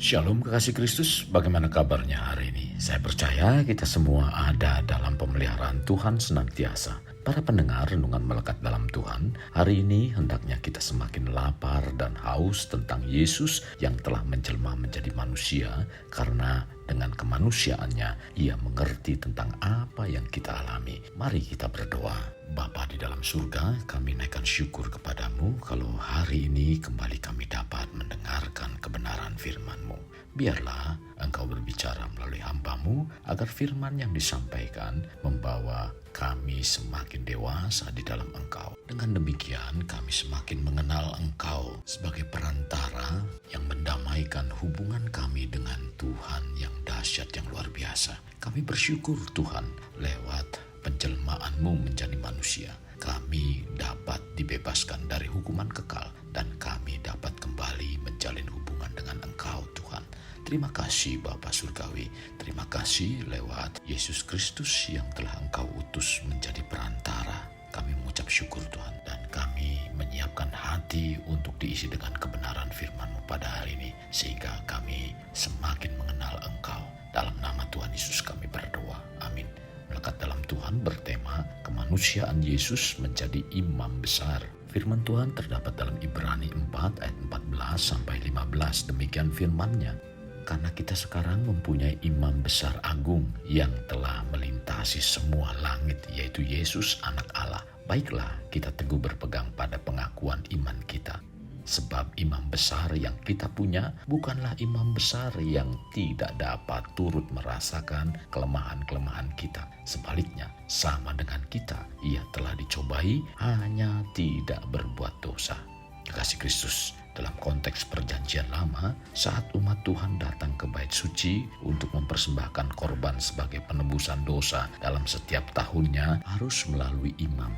Shalom kekasih Kristus, bagaimana kabarnya hari ini? Saya percaya kita semua ada dalam pemeliharaan Tuhan senantiasa. Para pendengar renungan melekat dalam Tuhan, hari ini hendaknya kita semakin lapar dan haus tentang Yesus yang telah menjelma menjadi manusia, karena dengan kemanusiaannya ia mengerti tentang apa yang kita alami. Mari kita berdoa. Bapa di dalam surga, kami naikkan syukur kepadamu kalau hari ini kembali kami dapat mendengarkan kebenaran firman-Mu. Biarlah Engkau berbicara melalui hamba-Mu agar firman yang disampaikan membawa kami semakin dewasa di dalam Engkau. Dengan demikian kami semakin mengenal Engkau sebagai perantara yang mendamaikan hubungan kami dengan Tuhan yang dahsyat, yang luar biasa. Kami bersyukur Tuhan, lewat penjelmaan-Mu menjadi manusia, kami dapat dibebaskan dari hukuman kekal dan kami dapat kembali menjalin hubungan dengan Engkau Tuhan. Terima kasih Bapa Surgawi, terima kasih lewat Yesus Kristus yang telah Engkau utus menjadi perantara. Kami mengucap syukur Tuhan, dan kami menyiapkan hati untuk diisi dengan kebenaran firman-Mu pada hari ini, sehingga kami semakin mengenal Engkau. Dalam nama Tuhan Yesus kami berdoa, amin. Melekat dalam Tuhan bertema kemanusiaan Yesus menjadi imam besar. Firman Tuhan terdapat dalam Ibrani 4 ayat 14-15. Demikian firman-Nya. Karena kita sekarang mempunyai imam besar agung yang telah melintasi semua langit, yaitu Yesus anak Allah. Baiklah kita teguh berpegang pada pengakuan iman kita. Sebab imam besar yang kita punya bukanlah imam besar yang tidak dapat turut merasakan kelemahan-kelemahan kita. Sebaliknya, sama dengan kita, ia telah dicobai, hanya tidak berbuat dosa. Kekasih Kristus, dalam konteks perjanjian lama, saat umat Tuhan datang ke bait suci untuk mempersembahkan korban sebagai penebusan dosa dalam setiap tahunnya, harus melalui imam.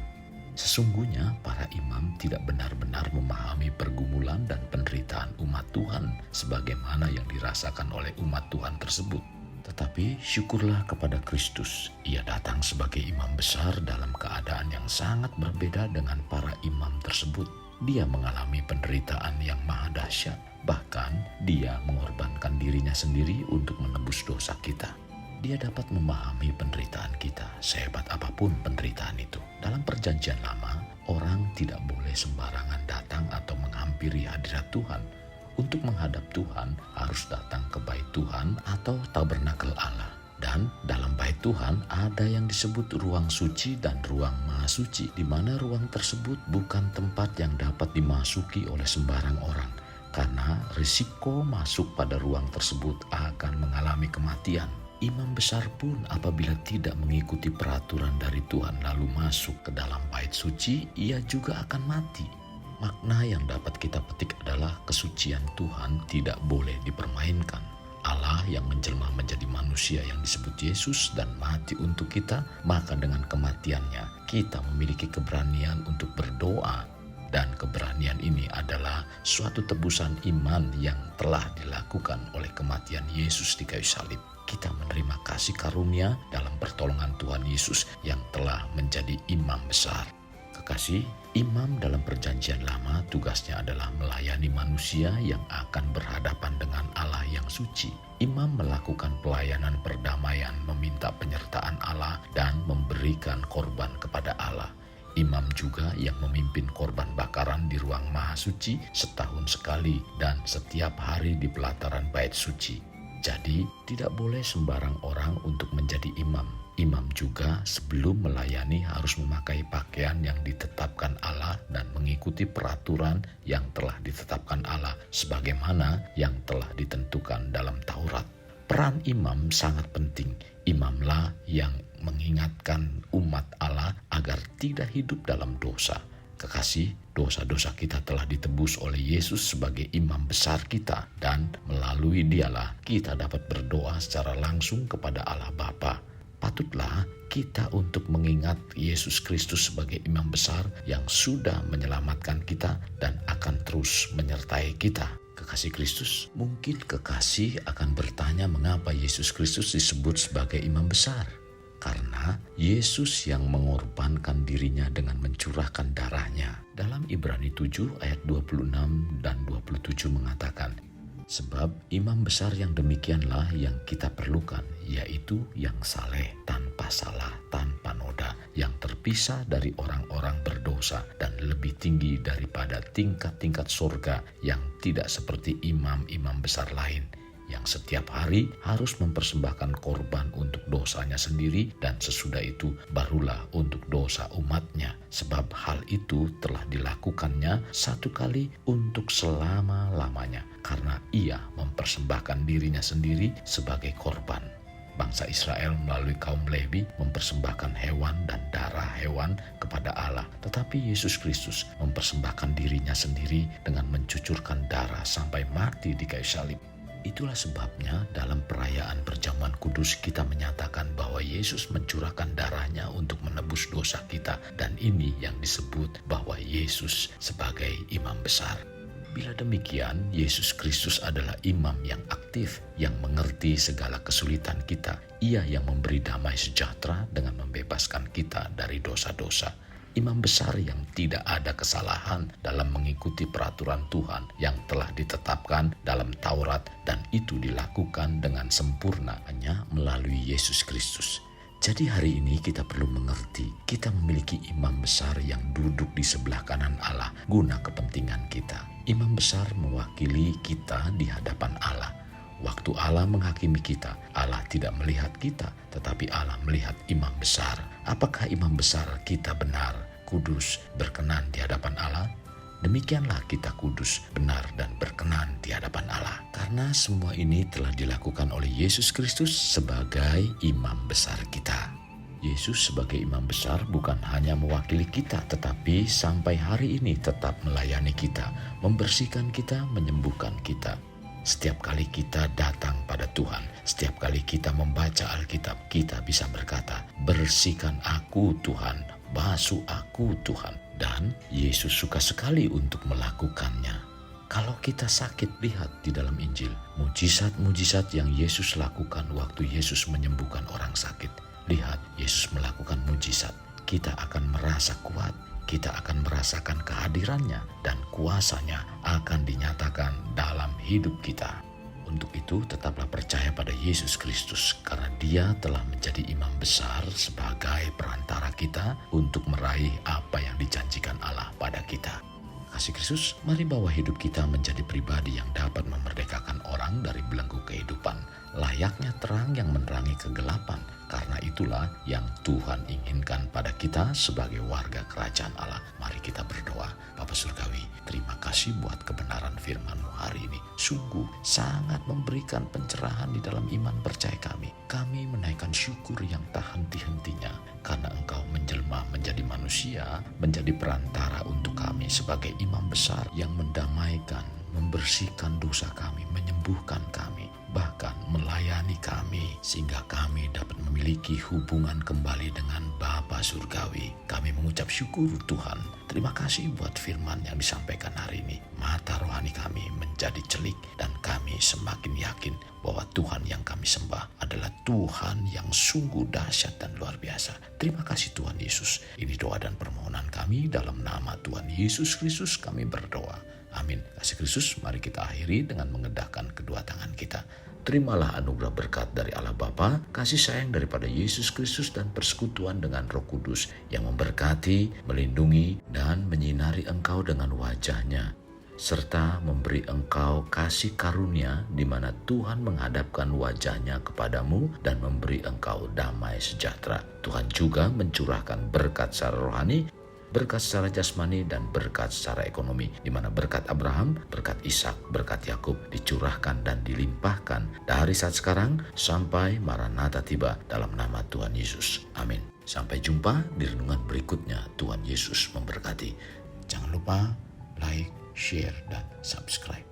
Sesungguhnya para imam tidak benar-benar memahami pergumulan dan penderitaan umat Tuhan sebagaimana yang dirasakan oleh umat Tuhan tersebut. Tetapi syukurlah kepada Kristus, ia datang sebagai imam besar dalam keadaan yang sangat berbeda dengan para imam tersebut. Dia mengalami penderitaan yang maha dahsyat, bahkan dia mengorbankan dirinya sendiri untuk menebus dosa kita. Dia dapat memahami penderitaan kita, sehebat apapun penderitaan itu. Dalam perjanjian lama, orang tidak boleh sembarangan datang atau menghampiri hadirat Tuhan. Untuk menghadap Tuhan, harus datang ke bait Tuhan atau tabernakel Allah. Dan dalam bait Tuhan ada yang disebut ruang suci dan ruang maha suci, di mana ruang tersebut bukan tempat yang dapat dimasuki oleh sembarang orang, karena risiko masuk pada ruang tersebut akan mengalami kematian. Imam besar pun apabila tidak mengikuti peraturan dari Tuhan lalu masuk ke dalam bait suci, ia juga akan mati. Makna yang dapat kita petik adalah kesucian Tuhan tidak boleh dipermainkan. Allah yang menjelma menjadi manusia yang disebut Yesus dan mati untuk kita, maka dengan kematiannya kita memiliki keberanian untuk berdoa. Dan keberanian ini adalah suatu tebusan iman yang telah dilakukan oleh kematian Yesus di kayu salib. Kita menerima kasih karunia dalam pertolongan Tuhan Yesus yang telah menjadi imam besar. Kekasih, imam dalam perjanjian lama tugasnya adalah melayani manusia yang akan berhadapan dengan Allah yang suci. Imam melakukan pelayanan perdamaian, meminta penyertaan Allah dan memberikan korban kepada Allah. Imam juga yang memimpin korban bakaran di ruang maha suci setahun sekali dan setiap hari di pelataran bait suci. Jadi tidak boleh sembarang orang untuk menjadi imam. Imam juga sebelum melayani harus memakai pakaian yang ditetapkan Allah dan mengikuti peraturan yang telah ditetapkan Allah sebagaimana yang telah ditentukan dalam Taurat. Peran imam sangat penting. Imamlah yang mengingatkan umat Allah agar tidak hidup dalam dosa. Kekasih, dosa-dosa kita telah ditebus oleh Yesus sebagai imam besar kita, dan melalui dialah kita dapat berdoa secara langsung kepada Allah Bapa. Patutlah kita untuk mengingat Yesus Kristus sebagai imam besar yang sudah menyelamatkan kita dan akan terus menyertai kita. Kekasih Kristus, mungkin kekasih akan bertanya mengapa Yesus Kristus disebut sebagai imam besar. Karena Yesus yang mengorbankan dirinya dengan mencurahkan darahnya. Dalam Ibrani 7 ayat 26 dan 27 mengatakan, Sebab imam besar yang demikianlah yang kita perlukan, yaitu yang saleh, tanpa salah, tanpa noda, yang terpisah dari orang-orang berdosa dan lebih tinggi daripada tingkat-tingkat surga, yang tidak seperti imam-imam besar lain, yang setiap hari harus mempersembahkan korban untuk dosanya sendiri dan sesudah itu barulah untuk dosa umatnya. Sebab hal itu telah dilakukannya satu kali untuk selama-lamanya, karena ia mempersembahkan dirinya sendiri sebagai korban. Bangsa Israel melalui kaum Lewi mempersembahkan hewan dan darah hewan kepada Allah. Tetapi Yesus Kristus mempersembahkan dirinya sendiri dengan mencucurkan darah sampai mati di kayu salib. Itulah sebabnya dalam perayaan perjamuan kudus kita menyatakan bahwa Yesus mencurahkan darahnya untuk menebus dosa kita. Dan ini yang disebut bahwa Yesus sebagai imam besar. Bila demikian, Yesus Kristus adalah imam yang aktif, yang mengerti segala kesulitan kita. Ia yang memberi damai sejahtera dengan membebaskan kita dari dosa-dosa. Imam besar yang tidak ada kesalahan dalam mengikuti peraturan Tuhan yang telah ditetapkan dalam Taurat, dan itu dilakukan dengan sempurna hanya melalui Yesus Kristus. Jadi hari ini kita perlu mengerti, kita memiliki imam besar yang duduk di sebelah kanan Allah guna kepentingan kita. Imam besar mewakili kita di hadapan Allah. Waktu Allah menghakimi kita, Allah tidak melihat kita, tetapi Allah melihat imam besar. Apakah imam besar kita benar, kudus, berkenan di hadapan Allah? Demikianlah kita kudus, benar, dan berkenan di hadapan Allah. Karena semua ini telah dilakukan oleh Yesus Kristus sebagai imam besar kita. Yesus sebagai imam besar bukan hanya mewakili kita, tetapi sampai hari ini tetap melayani kita, membersihkan kita, menyembuhkan kita. Setiap kali kita datang pada Tuhan, setiap kali kita membaca Alkitab, kita bisa berkata, "Bersihkan aku Tuhan, basuh aku Tuhan." Dan Yesus suka sekali untuk melakukannya. Kalau kita sakit, lihat di dalam Injil, mujizat-mujizat yang Yesus lakukan waktu Yesus menyembuhkan orang sakit. Lihat, Yesus melakukan mujizat. Kita akan merasa kuat. Kita akan merasakan kehadirannya dan kuasanya akan dinyatakan dalam hidup kita. Untuk itu tetaplah percaya pada Yesus Kristus, karena Dia telah menjadi imam besar sebagai perantara kita untuk meraih apa yang dijanjikan Allah pada kita. Kasih Kristus, mari bawa hidup kita menjadi pribadi yang dapat memerdekakan orang dari belenggu kehidupan, layaknya terang yang menerangi kegelapan. Karena itulah yang Tuhan inginkan pada kita sebagai warga kerajaan Allah. Mari kita berdoa. Bapa Surgawi, terima kasih buat kebenaran firman-Mu hari ini. Sungguh sangat memberikan pencerahan di dalam iman percaya kami. Kami menaikkan syukur yang tak henti-hentinya, karena Engkau menjelma menjadi manusia, menjadi perantara untuk kami sebagai imam besar yang mendamaikan, membersihkan dosa kami, menyembuhkan kami, bahkan melayani kami sehingga kami dapat memiliki hubungan kembali dengan Bapa Surgawi. Kami mengucap syukur Tuhan. Terima kasih buat firman yang disampaikan hari ini. Mata rohani kami menjadi celik dan kami semakin yakin bahwa Tuhan yang kami sembah adalah Tuhan yang sungguh dahsyat dan luar biasa. Terima kasih Tuhan Yesus. Ini doa dan permohonan kami dalam nama Tuhan Yesus Kristus kami berdoa. Amin. Kasih Kristus, mari kita akhiri dengan mengedahkan kedua tangan kita. Terimalah anugerah berkat dari Allah Bapa, kasih sayang daripada Yesus Kristus, dan persekutuan dengan Roh Kudus yang memberkati, melindungi, dan menyinari engkau dengan wajah-Nya, serta memberi engkau kasih karunia di mana Tuhan menghadapkan wajah-Nya kepadamu dan memberi engkau damai sejahtera. Tuhan juga mencurahkan berkat secara rohani, berkat secara jasmani, dan berkat secara ekonomi, di mana berkat Abraham, berkat Ishak, berkat Yakub dicurahkan dan dilimpahkan dari saat sekarang sampai Maranatha tiba dalam nama Tuhan Yesus. Amin. Sampai jumpa di renungan berikutnya. Tuhan Yesus memberkati. Jangan lupa like, share, dan subscribe.